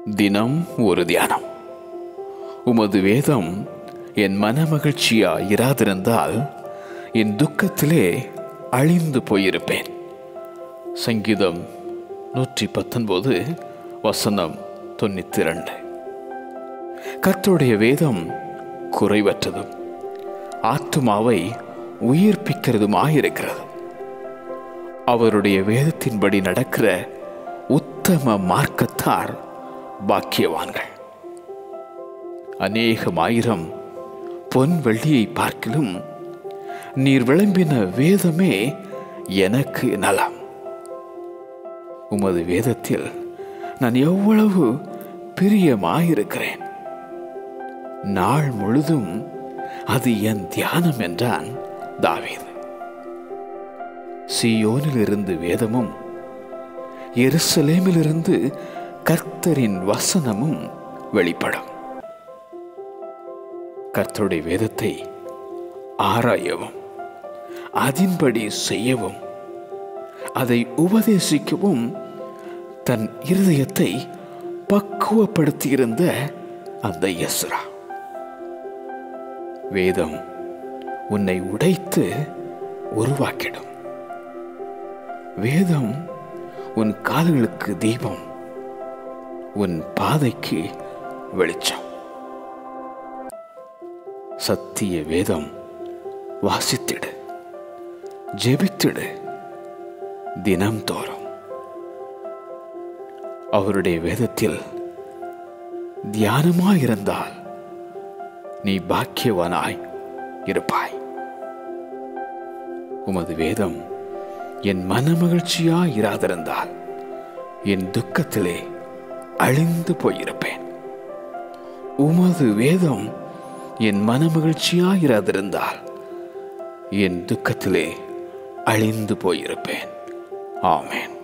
தினம் ஒரு தியானம். உமது வேதம் என் மனமகிழ்ச்சியா இராதிருந்தால் என் துக்கத்திலே அழிந்து போயிருப்பேன். சங்கீதம் 119 வசனம் 92. கர்த்தருடைய வேதம் குறைவற்றதும் ஆத்துமாவை உயிர்ப்பிக்கிறதுமாயிருக்கிறது. அவருடைய வேதத்தின்படி நடக்கிற உத்தம மார்க்கத்தார் பாக்கியவான்கள். அநேகமாயிரம் பொன் வெள்ளியை பார்க்கிலும் நீர் விளம்பின வேதமே எனக்கு நலம். உமது வேதத்தில் நான் எவ்வளவு பிரியமாயிருக்கிறேன். நாள் முழுதும் அது என் தியானம் என்றான் தாவீது. சீயோனிலிருந்து வேதமும் எருசலேமிலிருந்து கர்த்தரின் வசனமும் வெளிப்படும். கர்த்தருடைய வேதத்தை ஆராயவும் அதின்படி செய்யவும் அதை உபதேசிக்கவும் தன் இருதயத்தை பக்குவப்படுத்தியிருந்த அந்த எஸ்ரா. வேதம் உன்னை உடைத்து உருவாக்கிடும். வேதம் உன் கால்களுக்கு தீபம், உன் பாதைக்கு வெளிச்சம். சத்திய வேதம் வாசித்திடு, ஜெபித்திடு தினம்தோறும். அவருடைய வேதத்தில் தியானமாயிருந்தால் நீ பாக்கியவானாய் இருப்பாய். உமது வேதம் என் மனமகிழ்ச்சியாய் இராதிருந்தால் என் துக்கத்திலே அழிந்து போயிருப்பேன். உமது வேதம் என் மனமகிழ்ச்சியாய் இராதிருந்தால் என் துக்கத்திலே அழிந்து போயிருப்பேன். ஆமென்.